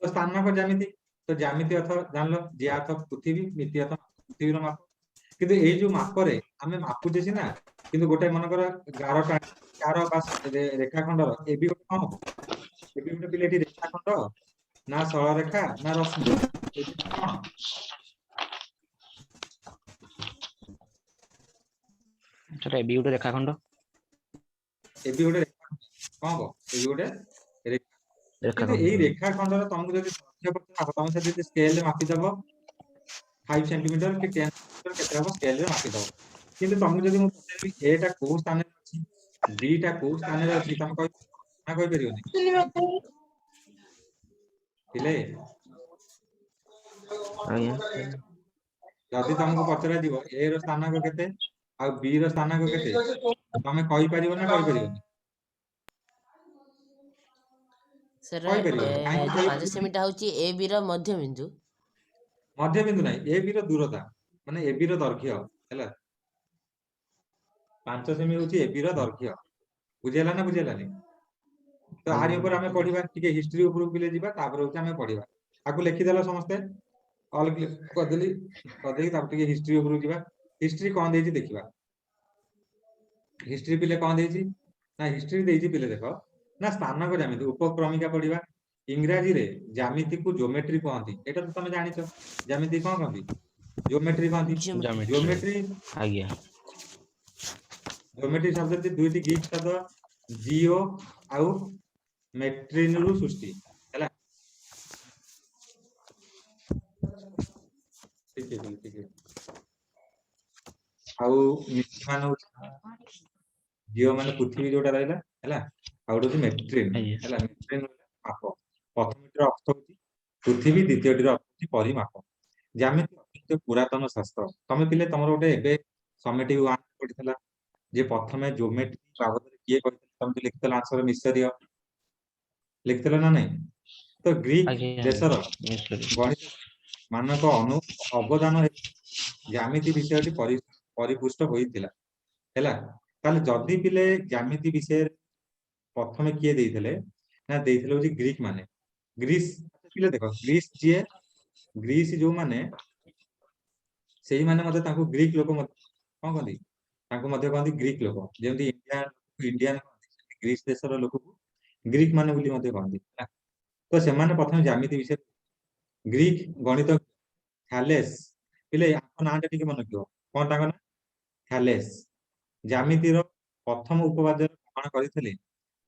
तो स्थानांक ज्यामिति तो ज्यामिति अर्थ जानलो जे अर्थ पृथ्वी मिति अर्थ पृथ्वीर माप किंतु एई जो मापरे आमे मापुजे सिना किंतु गोटे मनकर गार बास रेखाखंडर ए भी गोटे कौन ए भी गोटे पिलेटी रेखाखंड ना सरल रेखा ना रश्मि ए भी कौन ସେଟା ବି ଗୋଟେ ରେଖାଖଣ୍ଡ ए भी गोटे रेखाखंड कौन हो ए भी गोटे କିନ୍ତୁ ଏଇ ରେଖାଖଣ୍ଡର ତମକୁ ଯଦି ଲକ୍ଷ୍ୟ କରୁଛ ତମେ ଯଦି ସ୍କେଲ ରେ ମାପି ଦବ 5 ସେଣ୍ଟିମିଟର କି 10 ସେଣ୍ଟିମିଟର କେତେ ହବ ସ୍କେଲ ରେ ମାପି ଦବ କିନ୍ତୁ ତମକୁ ଯଦି ମୁଁ ପଚାରିବି ଏ ଟା କୋଉ ସ୍ଥାନରେ ଅଛି ବି ଟା କୋଉ ସ୍ଥାନରେ ଅଛି ତମେ କହିପାରିବନି ଥିଲେ ଯଦି ତମକୁ ପଚରା ଯିବ ଏ ର ସ୍ଥାନାଙ୍କ କେତେ ଆଉ ବି ର ସ୍ଥାନାଙ୍କ କେତେ ତମେ କହିପାରିବ ନା କହିପାରିବନି सर 5 सेमी होची ए बी रो मध्यबिंदु नाही ए बी रो दूरता माने ए बी रो दैर्घ्य हैला 5 सेमी होची ए बी रो दैर्घ्य बुझेला ना बुझेलानी तो आरी ऊपर हमें पढिबा ठीक है हिस्ट्री ऊपर बिले जिबा तापर होची हमें पढिबा आकु लिखि देला समस्त ऑल क्लिक कर देली तापर ठीक हिस्ट्री ऊपर जिबा हिस्ट्री कोन देजी देखिबा हिस्ट्री पिले कोन देजी ना हिस्ट्री देजी पिले देखो ना स्थानांक ज्यामिति उपक्रमिका पढिबा इंग्रजी रे ज्यामिति को ज्योमेट्री कहंती एटा तो तमे जानि छ ज्यामिति कोन कहंती ज्योमेट्री कहंती ज्योमेट्री आज्ञा ज्योमेट्री शब्द ती दुईटी ग्रीक शब्द जिओ आउ मेट्रिन रु सृष्टि हैला ठीक है आउ मिति मान हो जिओ माने पृथ्वी जोटा रहला हैला आउ होची मेट्रिन हैला मेट्रिन माप प्रथम मीटर अर्थ होची पृथ्वी द्वितीय टीर अर्थ होची परिमाप ज्यामिति अत्यंत पुरातन शास्त्र तमे पिले तमरो गोटे एबे समेटिव 1 पढितला जे प्रथमे ज्योमेट्री बाबद किए कहते तमे लिखतला आंसर मिसरियो लिखतला ना नहीं तो ग्रीक देशर गणित मानक अवदान ज्यामिति विषयटी परिपुष्ट होइतिला हैला ताले जदी पिले ज्यामिति विषय प्रथमे किए देइथिले ना देइथिले होची ग्रीक माने ग्रीस पिले देखो ग्रीस जो माने सेही माने मते ताको ग्रीक लोक मते कोन कहंदी ताको मते कहंदी ग्रीक लोक जेमति इंडियन ग्रीस देशर लोक ग्रीक माने बोली मते कहंदी तो से माने प्रथम ज्यामिति विषय ग्रीक गणित थैलेस पिले आपन नाटा टिके मन कियो कोन ताको ना थैलेस ज्यामिति रो प्रथम उपवाद्य प्रमाण करिथिले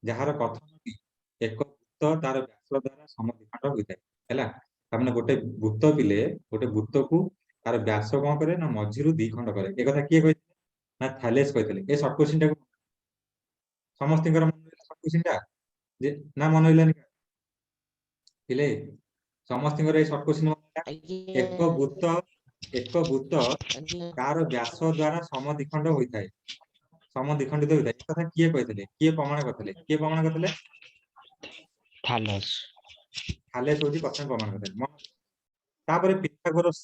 जहार कथनटी एक वृत्त तार व्यास द्वारा समद्विखंड होइतै हैला हमने गोटे वृत्त पिले गोटे वृत्त को तार व्यास कोन करे ना मझिरु दी खंड करे ए कथा किए कहिथिले ना थैलेस कहिथिले ए शॉर्ट क्वेश्चन टा समस्तिकर मन शॉर्ट क्वेश्चन टा जे ना मन होइलानी पिले समस्तिकर ए शॉर्ट क्वेश्चन एक वृत्त तार व्यास द्वारा समद्विखंड होइतै समद्विखंडित होइतै ए कथा किए कहिथिले किए प्रमाण करथिले थैलेस होची प्रथम प्रमाण करथिले तापरे पिथागोरस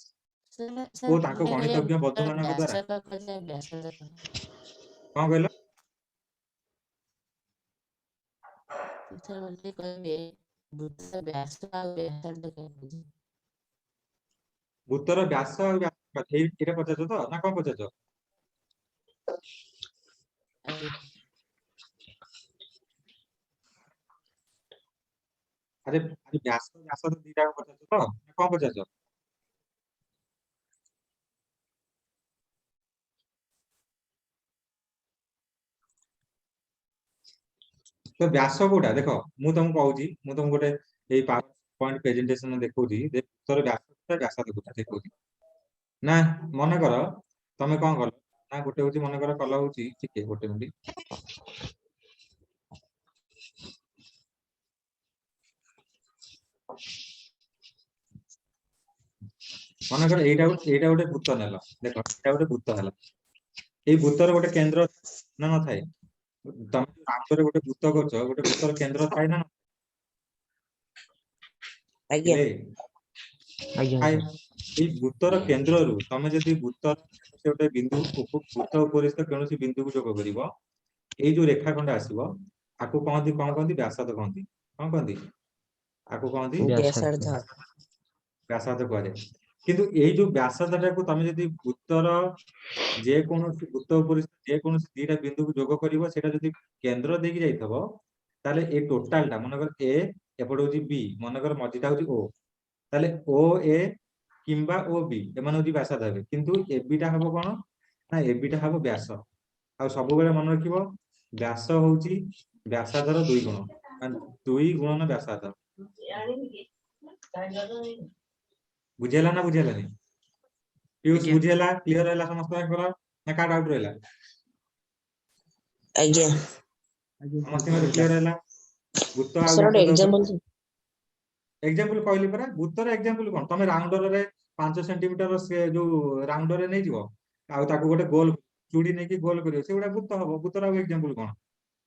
को ताको गणितज्ञ बद्धमानक द्वारा कोन कहलो सर बोलते कहबे बुद्ध व्यास आ व्यासार्ध कहबे भूतर व्यास एटा पचाच तो ना कोन पचाच अरे व्यास तो दीटा पचाच तो ना कोन पचाच तो व्यास कोटा देखो मु तुमको कहूची मु तुमको गोटे ए पावर पॉइंट प्रेजेंटेशन देखौची जे तोर व्यास देखुता देखौची ना मन कर तमे कोन कर ना गोटे होची मन कर कला होची ठीक है गोटे मिनिट मन कर एटा गोटे वृत्त नेला देखो एटा गोटे वृत्त हला ए वृत्तर गोटे केंद्र ना न थाए तमे आंतरे गोटे वृत्त करछ गोटे वृत्तर केंद्र थाए ना आज्ञा आज्ञा ए वृत्तर केंद्र रु तमे जदी वृत्तर से गोटे बिंदु वृत्त उपरिस्थ कोनोसी बिंदु को जोग करिवो ए जो रेखाखंड आसीबो आकु कहंती व्यासार्ध कहंती कोन कहंती आको कहती ବ୍ୟାସାର୍ଦ୍ଧ। व्यासार्ध कहुए किंतु एई जो व्यासार्धटाକୁ तमे जदि वृत्तर जे कोनोसी वृत्त ऊपर जे कोनोसी दीटा बिंदु को जोग करिवो सेटा जदि केंद्र देकी जाइथबो ताले ए टोटालटा मनकर ए एपड होची बी मनकर मझिटा होची ओ ताले ओ ए किंबा ओ बी एमान होची व्यासार्ध हेबे किंतु ए बीटा हबो कोन ना ए बीटा हबो व्यास आ सब बेले मन रखिबो व्यास होची व्यासार्धर 2 गुण मान 2 गुणन व्यासार्ध बुझेला ना बुझेला नहीं पीयूष आज्ञा। बुझेला क्लियर हैला समस्त ना का डाउट रहला आज्ञा समस्त क्लियर हैला वृत्त आ सर व्यासार्ध एग्जांपल एग्जांपल कहली परा वृत्तर एग्जांपल कोन तमे राउंडर रे 5 सेंटीमीटर से जो राउंडर रे नै जीवो आ ताको गोटे गोल चूड़ी नै कि गोल करियो से उडा वृत्त हबो वृत्तर आ एग्जांपल कोन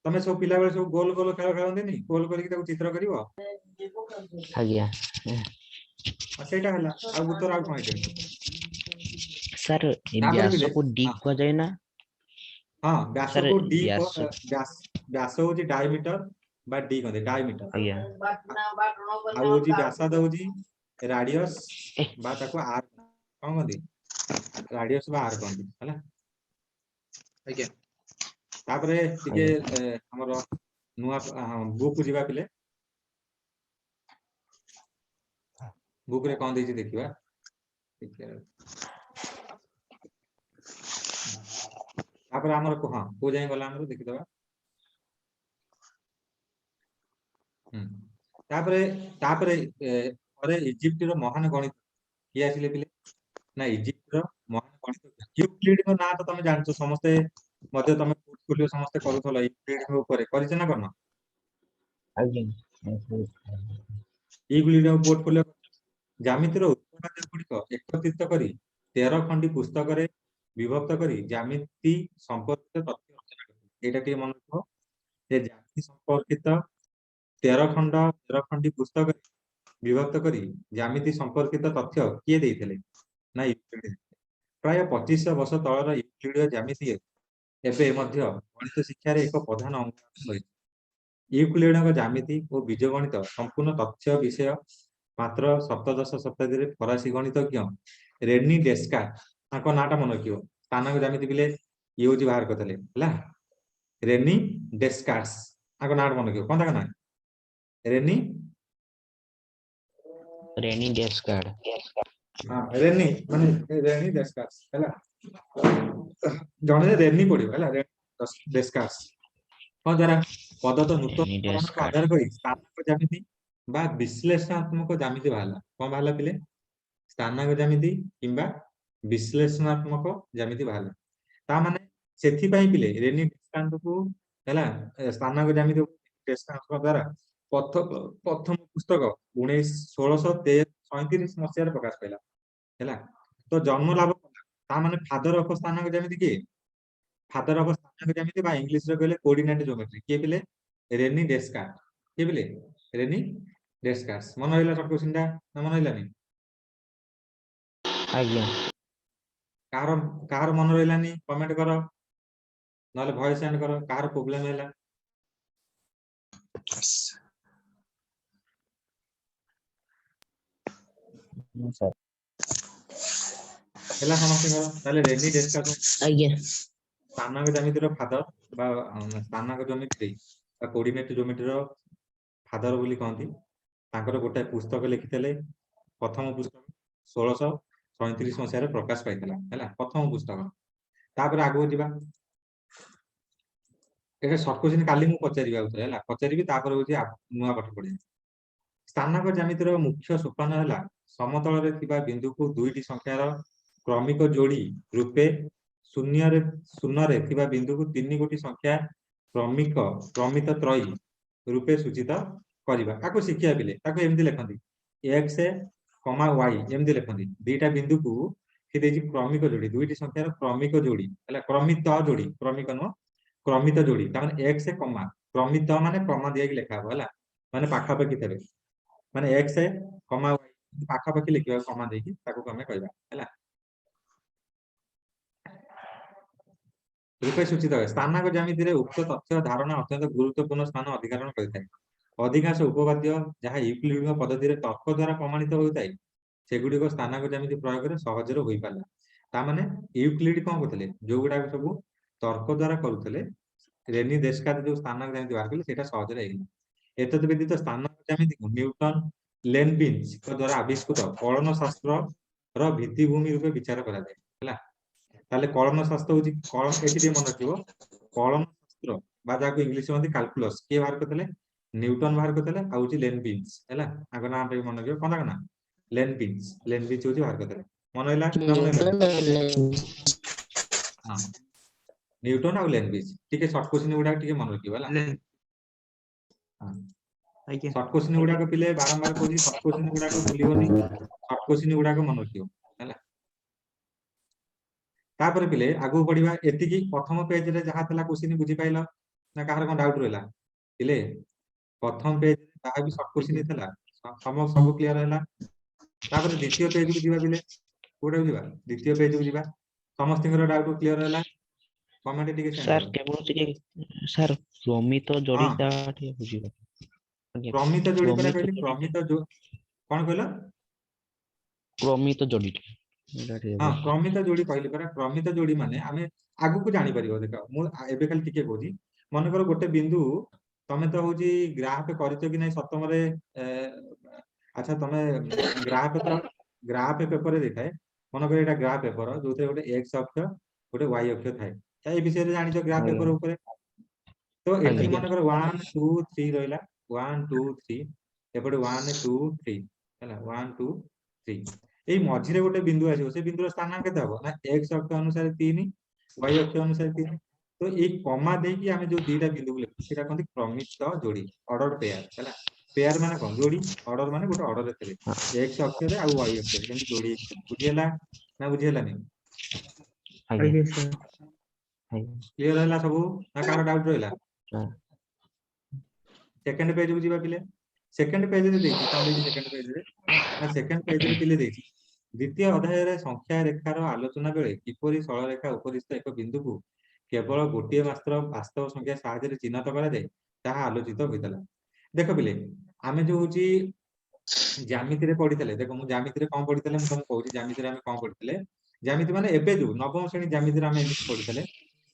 तमे सब पिला बेले सब गोल गोल खेल खेलंदे नि गोल करके ताको चित्र करिवो आज्ञा आ सेटा हला आ वृत्तर आ कोन आइटम सर तापर व्यास बिले को डी हां कुआ जाए ना हां व्यास सर को डी को व्यास व्यास होची डायमीटर बा डी कहते डायमीटर आज्ञा आ होची व्यासार्ध होची रेडियस ए बा ताको आर कोन कहते रेडियस बा आर कहते हला ଆଜ୍ଞା तापरे टिके हमर नुआ बुक जिबा पिले बुक रे कोन देछि देखिबा तापरे हमर को हां को जाय गला हमर देखि दबा तापरे तापरे अरे इजिप्ट रो महान गणित किया आसिले पिले ना इजिप्ट रो महान गणित यूक्लिड को ना तो तमे जानछो समस्त मध्य तमे पोर्टफोलियो समस्त करूथलो यूक्लिड को ऊपर करिछ ना करना आज्ञा यूक्लिड को पोर्टफोलियो ज्यामितिर उत्पाद गुड़िक एकत्रित करी 13 खंडी पुस्तक रे विभक्त करी ज्यामिति संपर्कित तथ्य रचना करते एटा के मन रखो जे ज्यामिति संपर्कित 13 खंडी पुस्तक रे विभक्त करी ज्यामिति संपर्कित तथ्य किए देइथिले ना यूक्लिड प्राय 2500 वर्ष तळर यूक्लिड ज्यामिति एबे मध्य गणित शिक्षा रे एक प्रधान अंग होय यूक्लिड ज्यामिति और बीजगणित संपूर्ण तथ्य विषय मात्र सप्तदश शताब्दी रे फरासी गणितज्ञ रेनी डेस्कार्ट ताको नाटा मन रखियो स्थानक ज्यामिति बिले यूज बाहर करथले हला रेनी डेस्कार्ट्स ताको नाटा मन रखियो कोन ताको ना रेनी रेनी डेस्कार्ड हां रेनी माने रेनी डेस्कार्ट्स हला जणे रेनी पडियो हला डेस्कार्ट्स कोन जरा पद तो नूतन रेनी करण को डेस्कार्ड आधार करी स्थानक ज्यामिति बा विश्लेषणात्मक ज्यामिति बाहला कोन बाहला पिले स्थानक ज्यामिति किंबा विश्लेषणात्मक ज्यामिति बाहला ता माने सेथि पई पिले रेनी डेस्कार्ट को हला स्थानक ज्यामिति डेस्कार्ट द्वारा प्रथम पुस्तक 1637 मसिया रे प्रकाश पाइला हला तो जन्म लाभ ता माने फादर ऑफ स्थानक ज्यामिति के फादर ऑफ स्थानक ज्यामिति बा इंग्लिश रे कहले कोऑर्डिनेट ज्योमेट्री के पिले रेनी डेस्कार्ट के पिले रेनी डेस्कार्ट मन होइला सब क्वेश्चन दा मन होइला नि आज्ञा कार मन रहलानी कमेंट करो नाले वॉइस सेंड करो कार प्रॉब्लम हैला सर हैला समझ करो ताले रेनी डेस्कार्ट आज्ञा स्थानक ज्यामितिर फादर बा स्थानक ज्यामिति बा कोऑर्डिनेट ज्योमेट्री फादर बोली कहती तांकर गोटे पुस्तक लिखितले प्रथम पुस्तक 1637 मसिया रे प्रकाश पाइतला हैला प्रथम पुस्तक तापर आगो जिबा एटा शॉर्ट क्वेश्चन काली मु पचारिबा उतरे हैला पचारिबी तापर होची नुवा पाठ पढे स्थानक ज्यामितिर मुख्य सोपान हैला समतल रे थिबा बिंदु को दुईटी संख्यार क्रमिक जोड़ी रूपे शून्य रे थिबा बिंदु को तीन गोटी संख्या क्रमित त्रयी रूपे सूचित करिबा ताको शिखिया बिले ताको एमति लेखंती x y एमति लेखंती दुईटा बिंदु को कि देजी क्रमिक जोड़ी दुईटी संख्यार क्रमिक जोड़ी हैला क्रमित जोड़ी क्रमिक न क्रमित जोड़ी ता माने x क्रमित माने क्रम दिया कि लेखा होला माने पाखा पाखी थेबे माने x y पाखा पाखी लिखिबा कमा देकी ताको कमे कहबा हैला रूपे सूचित है स्थानक ज्यामिति रे उक्त तथ्य धारणा अत्यंत गुरुत्वपूर्ण स्थान अधिकारण करथाय ଅଧିକାଂଶ ଉପବାଦ୍ୟ ଯାହା ୟୁକ୍ଲିଡଙ୍କ ପଦ୍ଧତିରେ ତର୍କ ଦ୍ୱାରା ପ୍ରମାଣିତ ହୋଇଥାଏ ସେଗୁଡିକ ସ୍ଥାନାଙ୍କ ଜ୍ୟାମିତି ପ୍ରୟୋଗରେ ସହଜରେ ହୋଇପାରିଲା। ତାମାନେ ୟୁକ୍ଲିଡ କଣ କରୁଥିଲେ, ଯୋଉଗୁଡାକ ସବୁ ତର୍କ ଦ୍ୱାରା କରୁଥିଲେ ରେନି ଡେସ୍କାର୍ଟ ଯୋଉ ସ୍ଥାନାଙ୍କ ଜ୍ୟାମିତି ବାହାର କଲେ ସେଇଟା ସହଜରେ ହେଇଗଲା। ଏତଦ୍ ବ୍ୟତୀତ ସ୍ଥାନାଙ୍କ ଜ୍ୟାମିତିକୁ ନ୍ୟୁଟନ ଲେନବିନ୍ସଙ୍କ ଦ୍ୱାରା ଆବିଷ୍କୃତ କଳନ ଶାସ୍ତ୍ରର ଭିତ୍ତିଭୂମି ରୂପେ ବିଚାର କରାଯାଏ ହେଲା। ତାହେଲେ କଳନ ଶାସ୍ତ୍ର ହଉଛି ଏଠି ଟିକେ ମନେ ରଖିବ, କଳନ ଶାସ୍ତ୍ର ବା ଯାହାକୁ ଇଂଲିଶ କହନ୍ତି କାଲକୁଲସ କିଏ ବାହାର କରିଥିଲେ, ନ୍ୟୁଟନ ବାହାର କରିଥିଲେ, ଆଉ ହଉଛି ଲେନବିନ୍ସ ହେଲା। ତାଙ୍କ ନାଁ ଟିକେ ମନେ ରଖିବ, କଣ ତାଙ୍କ ନାଁ, ଲେନବିନ୍ସ ହଉଛି ବାହାର କରିଥିଲେ। ମନେ ରହିଲା ନା ମନେ ରହିଲା? ହଁ, ନ୍ୟୁଟନ ଆଉ ଲେନବିନ୍ସ। ଟିକେ ସର୍ଟ କ୍ୱେଶ୍ଚିନ୍ ଗୁଡାକ ଟିକେ ମନେ ରଖିବ ହେଲା। ଆଜ୍ଞା ସର୍ଟ କ୍ୱେଶ୍ଚିନ୍ ଗୁଡାକ ପିଲେ ବାରମ୍ବାର କହୁଛି, ସର୍ଟ କ୍ୱେଶ୍ଚିନ୍ ଗୁଡାକ ଭୁଲିବନି, ସର୍ଟ କ୍ୱେଶ୍ଚିନ୍ ଗୁଡାକ ମନେ ରଖିବ ହେଲା। ତାପରେ ପିଲେ ଆଗକୁ ବଢିବା। ଏତିକି ପ୍ରଥମ ପେଜରେ ଯାହା ଥିଲା କ୍ୱେଶ୍ଚିନ୍ ବୁଝିପାଇଲ ନା କାହାର କଣ ଡାଉଟ ରହିଲା? ପିଲେ ପ୍ରଥମ ପେଜ ଯାହା ବି ସର୍ଟ କ୍ୱେଶ୍ଚିନ୍ ଥିଲା ସବୁ କ୍ଲିୟର ହେଲା। ତାପରେ ଦ୍ୱିତୀୟ ପେଜକୁ ଯିବା ପିଲେ, କୋଉଟାକୁ ଯିବା, ଦ୍ୱିତୀୟ ପେଜକୁ ଯିବା। ସମସ୍ତଙ୍କର ଡାଉଟ କ୍ଲିୟର ହେଲା? କମେଣ୍ଟ ଟିକେ ସେଣ୍ଡ ସାର୍ କର। କେବଳ ଟିକେ ସାର୍ ପ୍ରମିତ ହଁ, ଯୋଡିଟା ଟିକେ ବୁଝିବା। ଆଜ୍ଞା, ପ୍ରମିତ ଯୋଡି ପରା ପ୍ରମିତ କହିଲି, ଯୋଡିଟା ପ୍ରମିତ କଣ କହିଲ? ପ୍ରମିତ ଯୋଡିଟା ଏଇଟା ଟିକେ ହଁ, ବୁଝ- ପ୍ରମିତ ଯୋଡି କହିଲି ପରା। ପ୍ରମିତ ଯୋଡି ମାନେ ଆମେ ଆଗକୁ ଜାଣିପାରିବ। ଦେଖ ମୁଁ ଏବେ ଖାଲି ଟିକେ କହୁଛି, ମନେକର ଗୋଟେ ବିନ୍ଦୁ ତମେ ତ ହଉଛି ଗ୍ରାଫ କରିଛ କି ନାଇଁ ସପ୍ତମରେ, ଆଚ୍ଛା ତମେ ଗ୍ରାଫ ପେପରରେ ଦେଇଥାଏ, ମନେକର ଏଇଟା ଗ୍ରାଫ ପେପର ଯୋଉଥିରେ ଗୋଟେ ଏକ୍ସ ଅକ୍ଷ ଗୋଟେ ୱାଇ ଅକ୍ଷ ଥାଏ। ଏ ବିଷୟରେ ଜାଣିଛ ଗ୍ରାଫ ଆଜ୍ଞା ପେପର ଉପରେ। ତ ଏଠି ଆଜ୍ଞା ମନେକର 1 2 3 ରହିଲା, 1 2 3, ଏପଟେ 1 2 3 ହେଲା, 1 2 3। ଏଇ ମଝିରେ ଗୋଟେ ବିନ୍ଦୁ ଆସିବ, ସେ ବିନ୍ଦୁର ସ୍ଥାନ କେତେ ହବ ନା ଏକ୍ସ ଅକ୍ଷ ଅନୁସାରେ 3, ୱାଇ ଅକ୍ଷ ଅନୁସାରେ 3। ତ ଏଇ କମା ଦେଇକି ଆମେ ଯୋଉ ଦିଟା ବିନ୍ଦୁକୁ ଲେଖୁ ସେଇଟା କହନ୍ତି ପ୍ରମିତ ଯୋଡି, ଅର୍ଡର ପେୟାର ହେଲା। ପେୟାର ମାନେ କଣ, ଯୋଡି। ଅର୍ଡର ମାନେ ଗୋଟେ ଅର୍ଡରରେ ଥିବେ, ଏକ୍ସ ଅକ୍ଷରେ ଆଉ ୱାଇ ଅକ୍ଷରେ ଯେମିତି ଯୋଡି ହେଇକି ଥିବେ। ବୁଝି ହେଲା ନା ବୁଝି ହେଲାନି? ଆଜ୍ଞା ଆଜ୍ଞା ସାର୍। ଆଜ୍ଞା କ୍ଲିୟର ହେଲା ସବୁ ନା କାହାର ଡାଉଟ ରହିଲା? ସାର୍। ସେକେଣ୍ଡ ପେଜକୁ ଯିବା ପିଲେ। ସେକେଣ୍ଡ ପେଜରେ ଦେଇଛି, କଣ ଦେଇଛି ସେକେଣ୍ଡ ପେଜରେ ନା ସେକେଣ୍ଡ ପେଜରେ ପିଲେ ଦେଇଛି ଦ୍ୱିତୀୟ ଅଧ୍ୟାୟରେ ସଂଖ୍ୟା ରେଖାର ଆଲୋଚନା ବେଳେ କିପରି ସରଳରେଖା ଉପରିସ୍ଥ ଏକ ବିନ୍ଦୁକୁ କେବଳ ଗୋଟିଏ ମାତ୍ର ବାସ୍ତବ ସଂଖ୍ୟା ସାହାଯ୍ୟରେ ଚିହ୍ନଟ କରାଯାଏ ତାହା ଆଲୋଚିତ ହୋଇଥିଲା। ଦେଖ ପିଲେ, ଆମେ ଯୋଉ ହଉଛି ଜ୍ୟାମିତିରେ ପଢିଥିଲେ, ଦେଖ ମୁଁ ଜ୍ୟାମିତିରେ କଣ ପଢିଥିଲେ ମୁଁ ତମକୁ କହୁଛି। ଜ୍ୟାମିତିରେ ଆମେ କଣ ପଢିଥିଲେ, ଜ୍ୟାମିତି ମାନେ ଏବେ ଯୋଉ ନବମ ଶ୍ରେଣୀ ଜ୍ୟାମିତିରେ ଆମେ ଏମିତି ପଢିଥିଲେ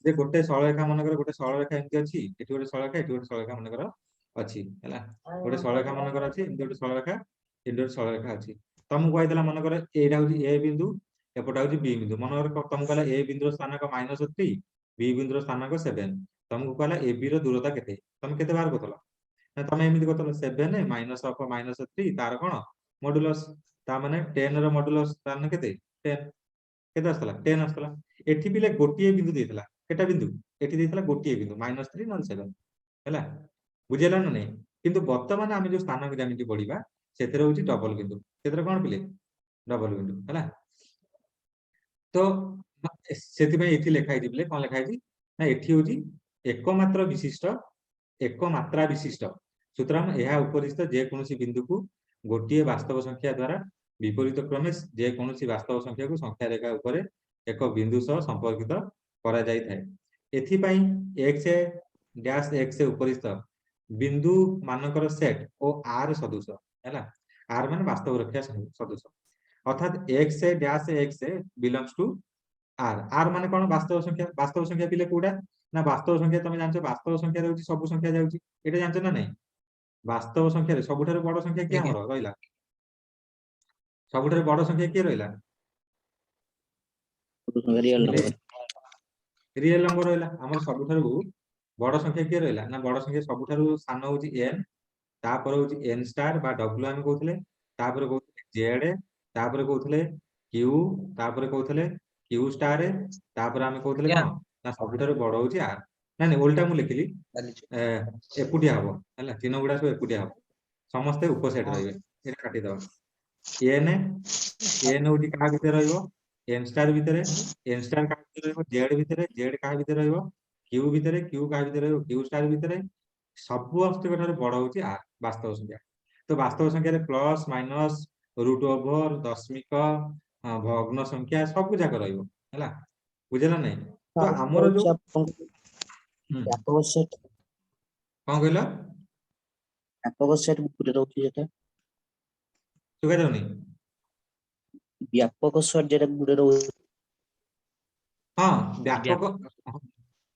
ଯେ ଗୋଟେ ସରଳରେଖା, ମନେକର ଗୋଟେ ସରଳରେଖା ଏମିତି ଅଛି, ଏଠି ଗୋଟେ ସରଳରେଖା, ଏଠି ଗୋଟେ ସରଳରେଖା ମନେକର ଅଛି ହେଲା। ଗୋଟେ ସରଳରେଖା ମନେକର ଅଛି, ଏମିତି ଗୋଟେ ସରଳରେଖା, ଏଠି ଗୋଟେ ସରଳରେଖା ଅଛି। ତମକୁ କହିଦେଲା ମନେକର ଏଇଟା ହଉଛି ଏ ବିନ୍ଦୁ, ଏପଟା ହଉଛି ବି ବିନ୍ଦୁ। ମନେକର ତମକୁ କହିଲା ଏ ବିନ୍ଦୁର ସ୍ଥାନାଙ୍କ -3, ବି ବିନ୍ଦୁର ସ୍ଥାନାଙ୍କ 7। ତମକୁ କହିଲା ଏ ବି ର ଦୂରତା କେତେ, ତମେ କେତେ ବାହାର କରୁଥିଲ ନା ତମେ ଏମିତି କରୁଥିଲ 7 ମାଇନସ ଅଫ -3 ତାର କଣ ମଡୁଲସ। ତା ମାନେ 10 ର ମଡୁଲସ ତାର ମାନେ କେତେ 10, କେତେ ଆସୁଥିଲା 10 ଆସୁଥିଲା। ଏଠି ପିଲେ ଗୋଟିଏ ବିନ୍ଦୁ ଦେଇଥିଲା, କେଟା ବିନ୍ଦୁ ଏଠି ଦେଇଥିଲା ଗୋଟିଏ ବିନ୍ଦୁ, -3 ନହେଲେ 7 ହେଲା। ବୁଝିହେଲା ନା ନାଇଁ? କିନ୍ତୁ ବର୍ତ୍ତମାନ ଆମେ ଯୋଉ ସ୍ଥାନାଙ୍କ ଜ୍ୟାମିତି ପଢିବା ସେଥିରେ ହଉଛି ଡବଲ ବିନ୍ଦୁ। ସେଥିରେ କଣ ପିଲେ, ଡବଲ ବିନ୍ଦୁ ହେଲା। ତ ସେଥିପାଇଁ ଏଠି ଲେଖା ହେଇଛି ପିଲେ, କଣ ଲେଖା ହେଇଛି ନା ଏଠି ହଉଛି ଏକମାତ୍ର ବିଶିଷ୍ଟ। ସୁତରାଂ ଏହା ଉପରିସ୍ଥ ଯେକୌଣସି ବିନ୍ଦୁକୁ ଗୋଟିଏ ବାସ୍ତବ ସଂଖ୍ୟା ଦ୍ୱାରା ବିପରୀତ କ୍ରମେ ଯେକୌଣସି ବାସ୍ତବ ସଂଖ୍ୟାକୁ ସଂଖ୍ୟା ରେଖା ଉପରେ ଏକ ବିନ୍ଦୁ ସହ ସମ୍ପର୍କିତ କରାଯାଇଥାଏ। ଏଥିପାଇଁ x ଉପରିସ୍ଥ ବିନ୍ଦୁ ମାନଙ୍କର ସେଟ ଓ r ସଦୃଶ ହେଲା। r ମାନେ ବାସ୍ତବ ସଂଖ୍ୟା ସଦୃଶ, ଅର୍ଥାତ x ବିଲଙ୍ଗସ ଟୁ r ମାନେ କଣ, ବାସ୍ତବ ସଂଖ୍ୟା। ବାସ୍ତବ ସଂଖ୍ୟା ପିଲେ କୋଉଟା ନା ବାସ୍ତବ ସଂଖ୍ୟା ତମେ ଜାଣିଛ, ବାସ୍ତବ ସଂଖ୍ୟାରେ ହଉଛି ସବୁ ସଂଖ୍ୟା ଯାଉଛି, ଏଇଟା ଜାଣିଛ ନା ନାଇଁ? ବାସ୍ତବ ସଂଖ୍ୟାରେ ସବୁଠାରୁ ବଡ ସଂଖ୍ୟା କିଏ ଆଜ୍ଞା ଆମର ରହିଲା, ସବୁଠାରୁ ବଡ ସଂଖ୍ୟା କିଏ ରହିଲା? ରିଏଲ ନମ୍ବର ରହିଲା। ଆମର ସବୁଠାରୁ ବଡ ସଂଖ୍ୟା କିଏ ରହିଲା ନା ବଡ ସଂଖ୍ୟା ସବୁଠାରୁ ସାନ ହଉଛି n, ତାପରେ ହଉଛି n ଷ୍ଟାର ବା w ଆମେ କହୁଥିଲେ, ତାପରେ କହୁଥିଲେ z, ତାପରେ କହୁଥିଲେ q, ତାପରେ କହୁଥିଲେ q ଷ୍ଟାର, ତାପରେ ଆମେ କହୁଥିଲେ ଆଜ୍ଞା କଣ ନା ସବୁଠାରୁ ବଡ ହଉଛି r। ନାଇଁ ନାଇଁ ଓଲଟା ମୁଁ ଲେଖିଲି, ଏକୁଟିଆ ହବ ହେଲା, ଚିହ୍ନ ଗୁଡା ସବୁ ଏକୁଟିଆ ହବ, ସମସ୍ତେ ଉପସେଟ ରହିବେ। ଏଇଟା କାଟିଦବା। n ହଉଛି କାହା ଭିତରେ ରହିବ, n ଷ୍ଟାର ଭିତରେ, n ଷ୍ଟାର କାହା ଭିତରେ ରହିବ, z ଭିତରେ, z କାହା ଭିତରେ ରହିବ, q ଭିତରେ, q କାହା ଭିତରେ ରହିବ, q ଷ୍ଟାର ଭିତରେ। ସବୁ ଅସ୍ତିକ ଠାରୁ ବଡ ହଉଛି r ବାସ୍ତବ ସଂଖ୍ୟା। ତ ବାସ୍ତବ ସଂଖ୍ୟାରେ ପ୍ଲସ ମାଇନସ ରୁଟ ଓଭର ଦଶମିକ ଭଗ୍ନ ସଂଖ୍ୟା ସବୁ ଯାକ ରହିବ ହେଲା। ବୁଝିଲା ନାଇଁ? ତ ଆମର ଯୋଉ କଣ କହିଲ, ବ୍ୟାପକ ସେଟ୍ କୋଉଠି ରହୁଛି ସେଟା? ସୁଗା ଯାଉନି? ବ୍ୟାପକ ସେଟ୍ ଯେଟା କୋଉଠି ରହୁଛି? ହଁ ବ୍ୟାପକ,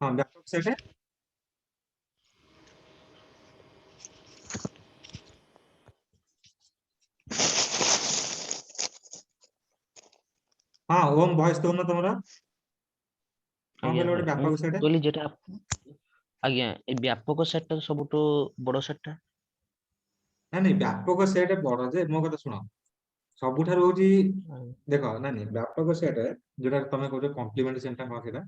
ହଁ ବ୍ୟାପକ ସେଟ ହଁ ଓମ୍ ଭଏସ ଦଉନ ତମର, କଣ ଆଜ୍ଞା କହିଲ ଗୋଟେ ମୁଁ ବ୍ୟାପକ ସେଟ? କହିଲି ଯେଟା ଆଜ୍ଞା ଏ ବ୍ୟାପକ ସେଟ୍ ଟା ସବୁଠୁ ବଡ ସେଟ୍ ଟା। ନାଇଁ ବ୍ୟାପକ ସେଟ ବଡ ଯେ, ମୋ କଥା ଶୁଣ, ସବୁଠାରୁ ହଉଛି ଦେଖ ନାଇଁ ବ୍ୟାପକ ସେଟ ଯୋଉଟା ତମେ କହୁଛ କମ୍ପ୍ଲିମେଣ୍ଟ ସେଟ କଣ ସେଇଟା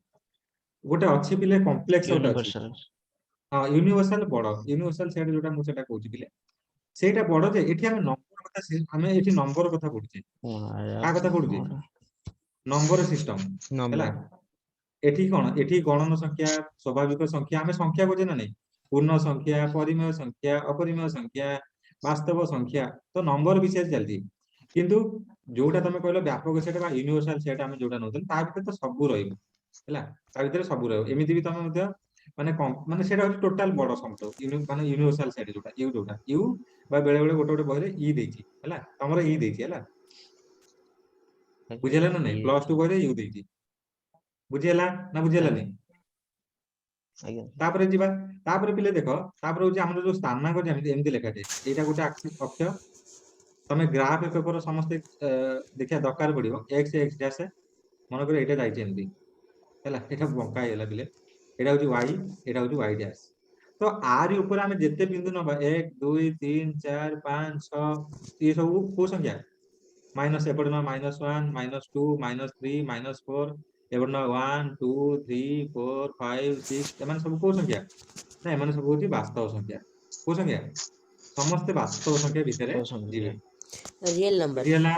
ଗୋଟେ ଅଛି ପିଲେ, କମ୍ପ୍ଲେକ୍ସ ଗୋଟେ ଅଛି। ୟୁନିଭର୍ସାଲ। ହଁ ୟୁନିଭର୍ସାଲ ବଡ, ୟୁନିଭର୍ସାଲ ସେଟ ଯୋଉଟା ମୁଁ ସେଟା କହୁଛି ପିଲେ, ସେଇଟା ବଡ ଯେ ଏଠି ଆମେ ନମ୍ବର କଥା, ଆମେ ଏଠି ନମ୍ବର କଥା ପଢୁଛେ। କାହା କଥା ପଢୁଛେ? ନମ୍ବର ସିଷ୍ଟମ ହେଲା। ଏଠି କଣ, ଏଠି ଗଣନ ସଂଖ୍ୟା, ସ୍ୱାଭାବିକ ସଂଖ୍ୟା, ଆମେ ସଂଖ୍ୟା ବୁଝେ ନା ନାଇଁ, ପୂର୍ଣ୍ଣ ସଂଖ୍ୟା, ପରିମେୟ ସଂଖ୍ୟା, ଅପରିମେୟ ସଂଖ୍ୟା, ବାସ୍ତବ ସଂଖ୍ୟା, ତ ନମ୍ବର ବିଷୟରେ ଚାଲିଛି। କିନ୍ତୁ ଯୋଉଟା ତମେ କହିଲ ବ୍ୟାପକ ସେଟ ବା ୟୁନିଭର୍ସାଲ ସେଟ ଆମେ ଯୋଉଟା ନଉଛନ୍ତି, ତା ଭିତରେ ତ ସବୁ ରହିବ ହେଲା, ତା ଭିତରେ ସବୁ ରହିବ। ଏମିତି ବି ତମେ ମଧ୍ୟ ମାନେ ମାନେ ସେଇଟା ହଉଛି ଟୋଟାଲ ବଡ ସବୁଠୁ ମାନେ ୟୁନିଭର୍ସାଲ ସେଟ ଯୋଉଟା ୟୁ ବା ବେଳେ ବେଳେ ଗୋଟେ ଗୋଟେ ବହିରେ ଇ ଦେଇଛି ହେଲା, ତମର ଇ ଦେଇଛି ହେଲା, ବୁଝିହେଲା ନା ନାଇଁ? ପ୍ଲସ ଟୁ ବହିରେ ୟୁ ଦେଇଛି, ବୁଝିହେଲା ନା ବୁଝିହେଲାନି? ତାପରେ ଯିବା, ତାପରେ ପିଲେ ଦେଖ, ତାପରେ ହଉଛି ଆମର ଯୋଉ ସ୍ଥାନାଙ୍କ ଯେମିତି ଏମିତି ଲେଖାଯାଏ, ଏଇଟା ଗୋଟେ ଅକ୍ଷର। ତମେ ଗ୍ରାଫ ପେପର ସମସ୍ତେ ଦେଖିବା ଦରକାର ପଡିବ, ଏକ୍ସ ଏକ୍ସ ଡ୍ୟାସ, ମନେକର ଏଇଟା ଯାଇଛି ଏମିତି ହେଲା, ଏଇଟା ବଙ୍କା ହେଇଗଲା ପିଲେ, ଏଇଟା ହଉଛି ୱାଇ, ଏଇଟା ହଉଛି ୱାଇ ଡ୍ୟାସ। ତ ଆରି ଉପରେ ଆମେ ଯେତେ ବିନ୍ଦୁ ନବା, 1 2 3 4 5 6, ଏ ସବୁ କୋଉ ସଂଖ୍ୟା? ମାଇନସ ଏପଟେ ନବା, -1 -2 -3 -4, ଏପଟେ ନବା 1 2 3 4 5 6, ଏମାନେ ସବୁ କୋଉ ସଂଖ୍ୟା? ନା ଏମାନେ ସବୁ ହଉଛି ବାସ୍ତବ ସଂଖ୍ୟା। କୋଉ ସଂଖ୍ୟା? ସମସ୍ତେ ବାସ୍ତବ ସଂଖ୍ୟା ଭିତରେ ଯିବେ, ରିଏଲ ନମ୍ବର। ବୁଝିହେଲା?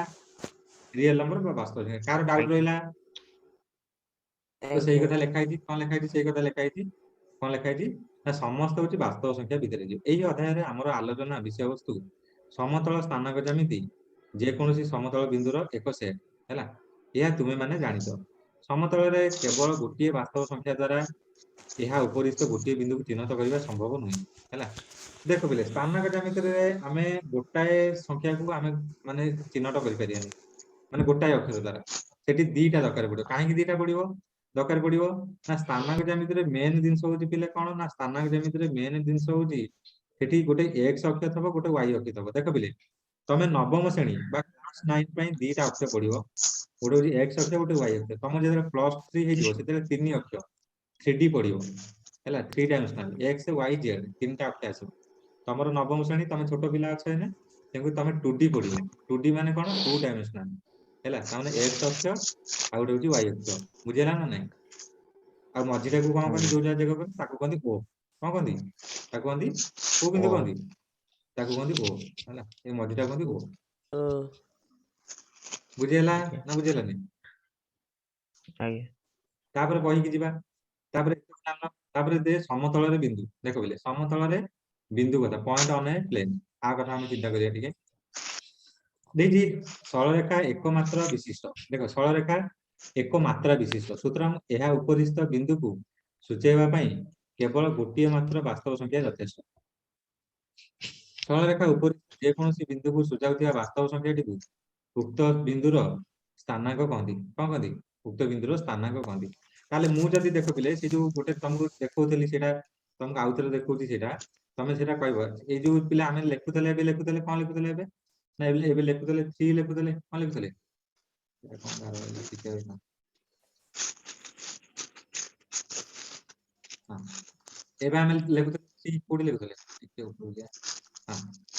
ରିଏଲ ନମ୍ବର ବା ବାସ୍ତବ ସଂଖ୍ୟା। କାହାର ଡାଉଟ ରହିଲା ତ ସେଇ କଥା ଲେଖା ହେଇଛି, କଣ ଲେଖା ହେଇଛି ସେଇ କଥା ଲେଖା ହେଇଛି, କଣ ଲେଖା ହେଇଛି ନା ସମସ୍ତେ ହଉଛି ବାସ୍ତବ ସଂଖ୍ୟା ଭିତରେ ଯିବେ। ଏଇ ଅଧ୍ୟାୟରେ ଆମର ଆଲୋଚନା ବିଷୟବସ୍ତୁ ସମତଳ ସ୍ଥାନାଙ୍କ ଜ୍ୟାମିତି ଯେକୌଣସି ସମତଳ ବିନ୍ଦୁର ଏକ ସେଟ ହେଲା, ଏହା ତୁମେ ମାନେ ଜାଣିଛ। ସମତଳରେ କେବଳ ଗୋଟିଏ ବାସ୍ତବ ସଂଖ୍ୟା ଦ୍ୱାରା ଏହା ଉପରିସ୍ଥ ଗୋଟିଏ ବିନ୍ଦୁକୁ ଚିହ୍ନଟ କରିବା ସମ୍ଭବ ନୁହେଁ ହେଲା। ଦେଖ ପିଲେ, ସ୍ଥାନାଙ୍କ ଜ୍ୟାମିତିରେ ଆମେ ଗୋଟାଏ ସଂଖ୍ୟାକୁ ଆମେ ମାନେ ଚିହ୍ନଟ କରିପାରିବାନି, ମାନେ ଗୋଟାଏ ଅକ୍ଷର ଦ୍ୱାରା। ସେଠି ଦିଟା ଦରକାର ପଡିବ। କାହିଁକି ଦିଟା ପଡିବ ଦରକାର ପଡିବ? ନା ସ୍ଥାନାଙ୍କ ଜ୍ୟାମିତିରେ ମେନ୍ ଜିନିଷ ହଉଛି ପିଲେ କଣ, ନା ସ୍ଥାନାଙ୍କ ଜ୍ୟାମିତିରେ ମେନ୍ ଜିନିଷ ହଉଛି ସେଠି ଗୋଟେ ଏକ୍ସ ଅକ୍ଷ ଥବ, ଗୋଟେ ୱାଇ ଅକ୍ଷ ଥବ। ଦେଖ ପିଲେ, ତମେ ନବମ ଶ୍ରେଣୀ ବା କ୍ଲାସ 9 ପାଇଁ ଦିଟା ଅକ୍ଷ ପଡିବ, ଗୋଟେ ହଉଛି ଏକ୍ସ ଅକ୍ଷ, ଗୋଟେ ୱାଇ ଅକ୍ଷ। ତମର ଯେତେବେଳେ +3 ହେଇଯିବ, ସେତେବେଳେ 3 ଅକ୍ଷ 3D ପଡିବ ହେଲା, 3 ଡାଇମେନ୍ସନାଲ, ଏକ୍ସ ୱାଇ ଜେଡ ତିନିଟା ଅକ୍ଷ ଆସିବ। ତମର ନବମ ଶ୍ରେଣୀ, ତମେ ଛୋଟ ପିଲା ଅଛ ଏଇନେ, ତେଣୁ ତମେ 2D ପଢିବ। 2D ମାନେ କଣ? 2 ଡାଇମେନ୍ସନାଲ ହେଲା, ତାମାନେ ଏକ୍ସ ଅକ୍ଷ ଆଉ ଗୋଟେ ହଉଛି ୱାଇ ଅକ୍ଷ, ବୁଝିହେଲା ନା ନାଇଁ? ଆଉ ମଝିଟାକୁ କଣ କହନ୍ତି, ଯୋଉ ଜାଗା ତାକୁ କହନ୍ତି ଓ। କଣ କହନ୍ତି ତାକୁ? କହନ୍ତି କୋଉ ବିନ୍ଦୁ କହନ୍ତି ତାକୁ? କହନ୍ତି ଓ ହେଲା, ଏ ମଝିଟା କହନ୍ତି ଓ। ବୁଝିହେଲା ନା ବୁଝିହେଲାନି? ତାପରେ ବହିକି ଯିବା, ତାପରେ ଦେ ସମତଳରେ ବିନ୍ଦୁ। ଦେଖ ପିଲେ, ସମତଳରେ ବିନ୍ଦୁ କଥା, ପଏଣ୍ଟ ଅନ ଏ ପ୍ଲେନ, ଆ କଥା ଆମେ ଚିନ୍ତା କରିବା ଟିକେ। ଦେଇଛି ସରଳରେଖା ଏକମାତ୍ର ବିଶିଷ୍ଟ। ଦେଖ, ସରଳରେଖା ଏକ ମାତ୍ରା ବିଶିଷ୍ଟ, ସୁତରାଂ ଏହା ଉପରିସ୍ଥ ବିନ୍ଦୁକୁ ସୂଚାଇବା ପାଇଁ କେବଳ ଗୋଟିଏ ମାତ୍ର ବାସ୍ତବ ସଂଖ୍ୟା ଯଥେଷ୍ଟ। ସରଳରେଖା ଉପରେ ଯେକୌଣସି ବିନ୍ଦୁକୁ ସୂଚାଉଥିବା ବାସ୍ତବ ସଂଖ୍ୟାଟିକୁ ଉକ୍ତ ବିନ୍ଦୁର ସ୍ଥାନାଙ୍କ କହନ୍ତି। କଣ କହନ୍ତି? ଉକ୍ତ ବିନ୍ଦୁର ସ୍ଥାନାଙ୍କ କହନ୍ତି। ତାହେଲେ ମୁଁ ଯଦି ଦେଖ ପିଲେ, ସେ ଯୋଉ ଗୋଟେ ତମକୁ ଦେଖଉଥିଲି, ସେଇଟା ତମକୁ ଆଉଥରେ ଦେଖଉଛି, ସେଇଟା ତମେ ସେଇଟା କହିବ। ଏଇ ଯୋଉ ପିଲା ଆମେ ଲେଖୁଥିଲେ, ଏବେ ଲେଖୁଥିଲେ, କଣ ଲେଖୁଥିଲେ? ଏବେ ନା ଏବେ ଲେଖୁଥିଲେ 3 ଲେଖୁଥିଲେ, କଣ ଲେଖୁଥିଲେ? କଣ ଗାର ରହିଲା ଟିକେ ରହିଲା। ହଁ, ଏବେ ଆମେ ଲେଖୁଥିଲେ 3 କୋଉଠି ଲେଖୁଥିଲେ? ଟିକେ ଉପରକୁ ଯା। ହଁ,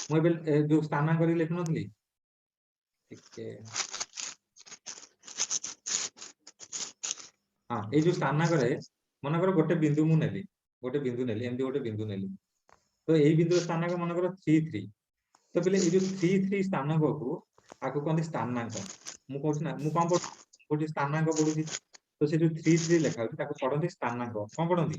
ମୁଁ ଏବେ ଯୋଉ ସ୍ଥାନାଙ୍କ କରିକି ଲେଖୁନଥିଲି, ଟିକେ ହଁ, ଏଇ ଯୋଉ ସ୍ଥାନାଙ୍କରେ ମନେକର ଗୋଟେ ବିନ୍ଦୁ ମୁଁ ନେଲି, ଏମିତି ଗୋଟେ ବିନ୍ଦୁ ନେଲି, ତ ଏଇ ବିନ୍ଦୁର ସ୍ଥାନାଙ୍କ ମନେକର 3 3। ତ ପିଲେ, ଏଇ ଯୋଉ 3 3 ସ୍ଥାନାଙ୍କକୁ ଆକୁ କହନ୍ତି ସ୍ଥାନାଙ୍କ। ମୁଁ କହୁଛି ନା, ମୁଁ କଣ ପଢୁଛି? ସ୍ଥାନାଙ୍କ ପଢୁଛି। ତ ସେ ଯୋଉ 3 3 ଲେଖା ହଉଛି, ତାକୁ ପଢନ୍ତି ସ୍ଥାନାଙ୍କ। କଣ ପଢନ୍ତି?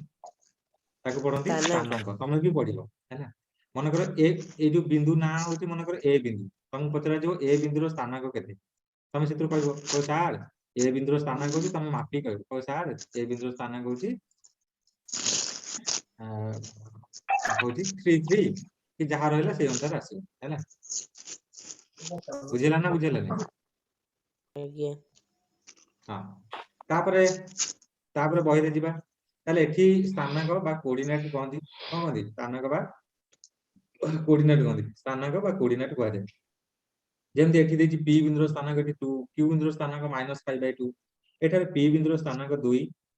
ତାକୁ ପଢନ୍ତି ସ୍ଥାନାଙ୍କ। ତମେ ବି ପଢିବ ହେଲା। ମନେକର ଏଇ ଯୋଉ ବିନ୍ଦୁ ନାଁ ହଉଛି ମନେକର ଏ ବିନ୍ଦୁ, ତମକୁ ପଚରାଯିବ ଏ ବିନ୍ଦୁର ସ୍ଥାନାଙ୍କ କେତେ? ତମେ ସେଥିରୁ କହିବ ସାର୍ ଏ ବିନ୍ଦୁର ସ୍ଥାନାଙ୍କ ହଉଛି, ତମେ ମାପିକି କହିବ ସାର୍ ଏ ବିନ୍ଦୁର ସ୍ଥାନାଙ୍କ ହଉଛି 3 3, कि जहाँ रहा से अनुसार आसो है बुझेगा ना बुझेलानी आज्ञा हाँ तापरे तापरे बही रे जीवा ताले एठी स्थानांक बा कोऑर्डिनेट कहंदी कोन कहंदी स्थानांक बा कोऑर्डिनेट कहंदी स्थानांक बा कोऑर्डिनेट कहै जाय जेमति एठी देछि p बिंदुर स्थानांक एठी 2 q बिंदुर स्थानांक -5/2 एठारे p बिंदुर स्थानांक 2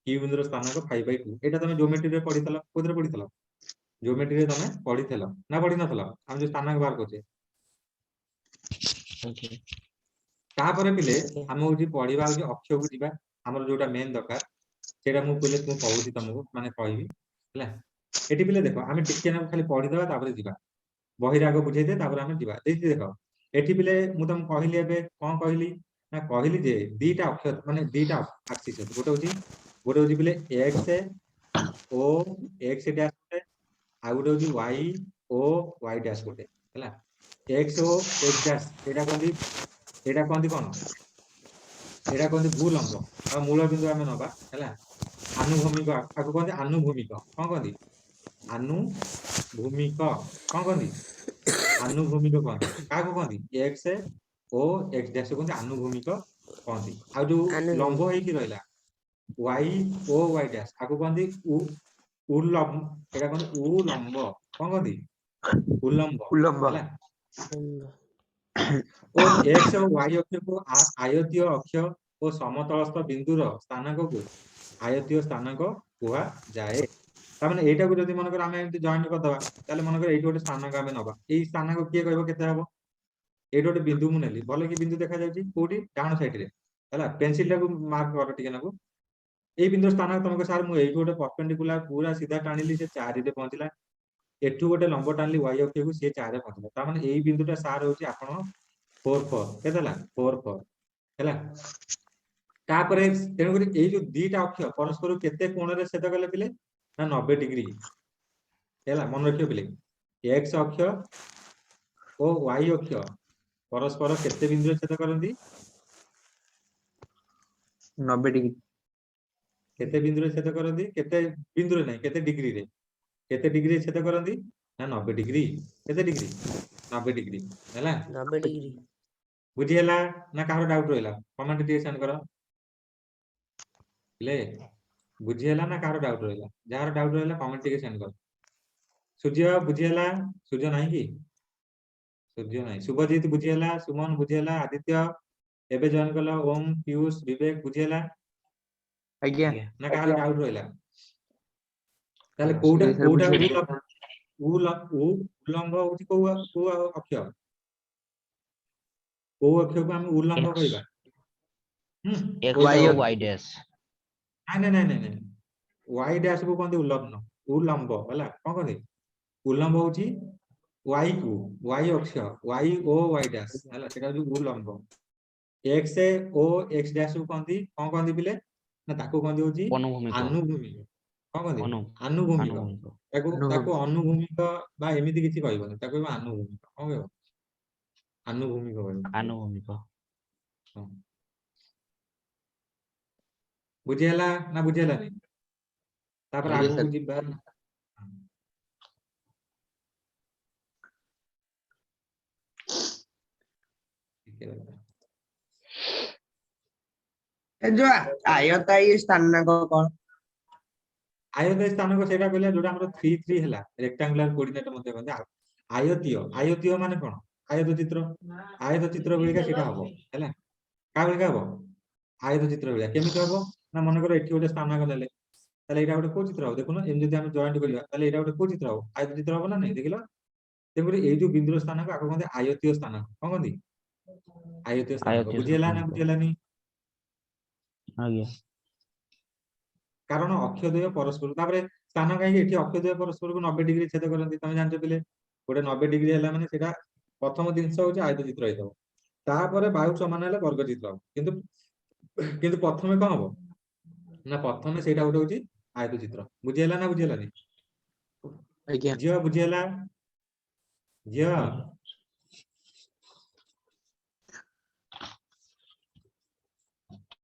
q बिंदुर स्थानांक 5/2 एटा तमे ज्योमेट्री रे पढितला कोदरे पढितला ज्योमेट्री रे तमे पढितला ना पढि नथला हम जो स्थानांक बार करछे तापरे पिले हम होजी पढिबा होजी अक्षय को दिबा हमर जोटा मेन दरकार सेटा मु पहिले तू कहूची तुमको माने कहबी हला एठी पिले देखो हम टिके ना खाली पढि देबा तापरे दिबा बहिर आगो बुझेई दे तापरे हम दिबा देखि देखो एठी पिले मु तुम कहली एबे कोन कहली ना कहली जे दीटा अक्षर माने दीटा एक्सिस गोटे होजी पिले x o x डैश गोटे आ गोटे होजी y o y डैश गोटे हला x o x डैश एटा कहंदी कोन एटा कहंदी भूल अंक आ मूल बिंदु हम नबा हला आनुभूमिक आको कहंदी आनुभूमिक कोन कहंदी आनुभूमिक कोन कहंदी आनुभूमिक कहंदी काको कहंदी x o x डैश कहंदी आनुभूमिक कहंदी आ जो लंब हे कि रहला y o y डैश आको कहंदी उलंब एटा कहंदी उलंब कोन कहंदी उलंब हला ओ x और y अक्ष को आयतीय अक्ष और समतलस्थ बिंदुर स्थानांक को आयतीय स्थानांक कुआ जाए तामाने एटा को जदी मन कर हम एमति जॉइंट कर दबा ताले मन कर एठी गोटे स्थानांक हम नबा एई स्थानांक किए कहबो केते हबो एठी गोटे बिंदु मु नेली भले कि बिंदु देखा जाउची कोठी डाउन साइड रे हला पेंसिल टा को मार्क कर टिके नाको एई बिंदु स्थानांक तुमको सर मु एठी गोटे परपेंडिकुलर पूरा सीधा टाणिली से 4 रे पहुंचला एठू गोटे लंब टाणली y अक्ष को से 4 रे पहुंचला तामाने एई बिंदुटा सार होची आपण 4 4 केतला 4 4 हला तापरे तेनु करी एई जो दीटा अक्ष परस्पर केते कोण रे छेद कले पिले ना 90 डिग्री हला मन रखियो पिले x अक्ष ओ y अक्ष परस्पर केते बिंदु रे छेद करंदी 90 डिग्री केते बिंदु रे छेद करंदी केते बिंदु रे नहीं केते डिग्री रे छेद करंदी ना 90 डिग्री केते डिग्री 90 डिग्री हला 90 डिग्री बुझी हला ना कारो डाउट रहला कमेंट टे सेंड करो ले बुझी हला ना कारो डाउट रहला जार डाउट रहला कमेंट टे सेंड करो सूर्य बुझी हला सूर्य नहीं की सूर्य नहीं शुभजीत बुझी हला सुमन बुझी हला आदित्य एबे जॉइन करला ओम पीयूष विवेक बुझी हला आज्ञा ना कारो डाउट रहला ताले कोउटा उलंब होची को अक्ष को अक्ष को हम उलंब कहबा x Y और y डैश नहीं y डैश को कहंदी उलंब हला कोन कहंदी उलंब होची y को y अक्ष y o y डैश हला सेटा जो उलंब x o x डैश को कहंदी कोन कहंदी पिले ना ताको कहंदी होची अनुभूमिक आनुभूमिक कोन कहंदी अनुभूमिक अनुभूमिक ताको अनुभूमिक बा एमिति किछि कहबोनी ताको अनुभूमिक कोन कहबो अनुभूमिक कहबो अनुभूमिक बुझेला ना बुझेला नहीं तापर आगु को जिबा जो आयताई स्थानांक कोन आयत स्थानांक सेटा कहले जोटा हमर 3 3 हला रेक्टेंगुलर कोऑर्डिनेट मध्ये कहंदे आयतीय माने कोन आयत चित्र बेलिका सेटा हबो हला का बेलिका हबो आयत चित्र बेलिका केमिति हबो ना मन करो एठी गोटे स्थानांक नेले ताले एटा गोटे को चित्र हबो देखुनो एम जदि हम जॉइंट करिया ताले एटा गोटे को चित्र हबो आयत चित्र हबो ना नहीं देखिलो तेमरि ए जो बिंदु स्थानांक आको कहंदे आयतीय स्थानांक कोन कहंदी आयतीय स्थानांक बुझेला ना बुझेलानी आज्ञा कारण अक्षद्वय परस्पर तापरे स्थान काहे एठी अक्षद्वय परस्पर को 90 डिग्री छेद करंती तमे जानते पिले गोटे 90 डिग्री हला माने सेटा प्रथम दिनस होचे आयत चित्र हेतौ तापरे बायु समान हला वर्ग चित्र किंतु प्रथमे कोन हबो ना प्रथमे सेटा गोटे होची आयत चित्र बुझियला ना बुझियलानी आज्ञा जिया बुझियला जिया